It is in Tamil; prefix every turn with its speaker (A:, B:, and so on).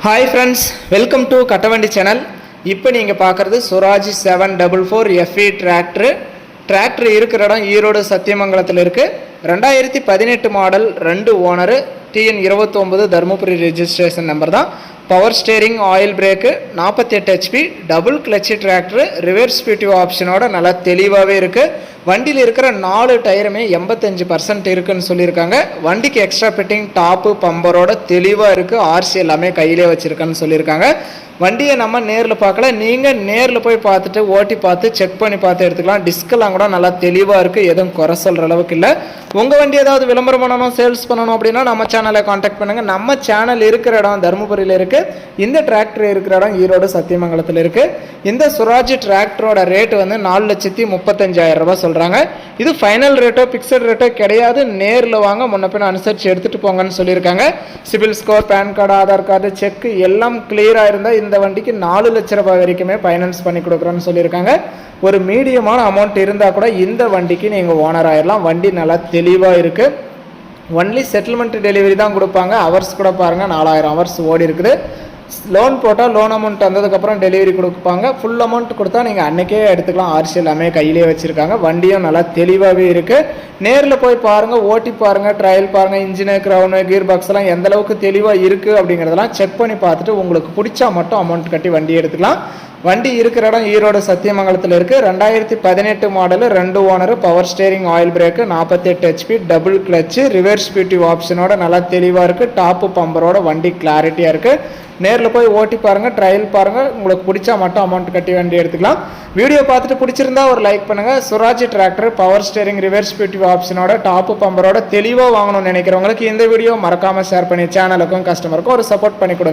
A: Hi friends, welcome to Kattavandi channel. இப்போ நீங்கள் பார்க்குறது சுராஜ் 744 FE டிராக்டர் இருக்கிற இடம் ஈரோடு சத்தியமங்கலத்தில் இருக்குது. 2018 model, 2 owner, TN 29 Dharmapuri registration number தான். Power steering, oil brake, 48 HP, double clutch tractor, reverse PTO ஆப்ஷனோட நல்லா தெளிவாகவே இருக்குது. வண்டியில் இருக்கிற 4 டயருமே 85% இருக்குன்னு சொல்லியிருக்காங்க. வண்டிக்கு எக்ஸ்ட்ரா ஃபிட்டிங், டாப்பு, பம்பரோட தெளிவாக இருக்குது. ஆர்சி எல்லாமே கையிலே வச்சுருக்கேன்னு சொல்லியிருக்காங்க. வண்டியை நம்ம நேரில் பார்க்கல, நீங்கள் நேரில் போய் பார்த்துட்டு ஓட்டி பார்த்து செக் பண்ணி பார்த்து எடுத்துக்கலாம். டிஸ்கெல்லாம் கூட நல்லா தெளிவாக இருக்குது, எதுவும் குறை சொல்கிற அளவுக்கு இல்லை. உங்கள் வண்டி ஏதாவது விளம்பரம் பண்ணணும், சேல்ஸ் பண்ணணும் அப்படின்னா நம்ம சேனலை காண்டாக்ட் பண்ணுங்கள். நம்ம சேனல் இருக்கிற இடம் தருமபுரியில் இருக்குது. இந்த டிராக்டர் இருக்கிற இடம் ஈரோடு சத்தியமங்கலத்தில் இருக்குது. இந்த சுராஜ் டிராக்டரோட ரேட்டு வந்து 4,35,000 ரூபாய் சொல்கிறாங்க. இது ஃபைனல் ரேட்டோ ஃபிக்ஸட் ரேட்டோ கிடையாது. நேரில் வாங்க, முன்ன பின்ன அனுசரித்து எடுத்துகிட்டு போங்கன்னு சொல்லியிருக்காங்க. CIBIL score, PAN card, Aadhaar card, cheque எல்லாம் கிளியராக இருந்தால் இந்த வண்டிக்கு 4 லட்ச ரூபாய் வரைக்குமே ஃபைனான்ஸ் பண்ணி கொடுக்குறோன்னு சொல்லியிருக்காங்க. ஒரு மீடியமான அமௌண்ட் இருந்தால் கூட இந்த வண்டிக்கு நீங்கள் ஓனர் ஆயிடலாம். வண்டி நல்லா தெளிவாக இருக்குது. ஒன்லி செட்டில்மெண்ட் டெலிவரி தான் கொடுப்பாங்க. ஹவர்ஸ் கூட பாருங்கள், 4000 ஹவர்ஸ் ஓடி இருக்குது. லோன் போட்டால் லோன் அமௌண்ட் வந்ததுக்கப்புறம் டெலிவரி கொடுப்பாங்க. ஃபுல் அமௌண்ட் கொடுத்தா நீங்கள் அன்றைக்கே எடுத்துக்கலாம். ஆர்சி எல்லாமே கையிலே வச்சுருக்காங்க. வண்டியும் நல்லா தெளிவாகவே இருக்குது. நேரில் போய் பாருங்கள், ஓட்டி பாருங்கள், ட்ரையல் பாருங்கள். இன்ஜினு, க்ரௌனு, கீர் பாக்ஸ் எல்லாம் எந்த அளவுக்கு தெளிவாக இருக்குது அப்படிங்கிறதெல்லாம் செக் பண்ணி பார்த்துட்டு உங்களுக்கு பிடிச்சா மட்டும் அமௌண்ட் கட்டி வண்டி எடுத்துக்கலாம். வண்டி இருக்கிற இடம் ஈரோடு சத்தியமங்கலத்தில் இருக்குது. 2018 model, 2 owner, power steering, oil brake, 48 HP, double clutch, reverse PTO ஆப்ஷனோட நல்லா தெளிவாக இருக்குது. டாப்பு பம்பரோட வண்டி கிளாரிட்டியாக இருக்குது. நேரில் போய் ஓட்டி பாருங்கள், ட்ரையல் பாருங்கள். உங்களுக்கு பிடிச்சா மட்டும் அமௌண்ட் கட்டி வண்டி எடுத்துக்கலாம். வீடியோ பார்த்துட்டு பிடிச்சிருந்தா ஒரு லைக் பண்ணுங்கள். Swaraj tractor, power steering, reverse PTO ஆப்ஷனோட, டாப்பு பம்பரோட தெளிவாக வாங்கணும்னு நினைக்கிறவங்களுக்கு இந்த வீடியோ மறக்காமல் ஷேர் பண்ணி சேனலுக்கும் கஸ்டமருக்கும் ஒரு சப்போர்ட் பண்ணி கொடுங்க.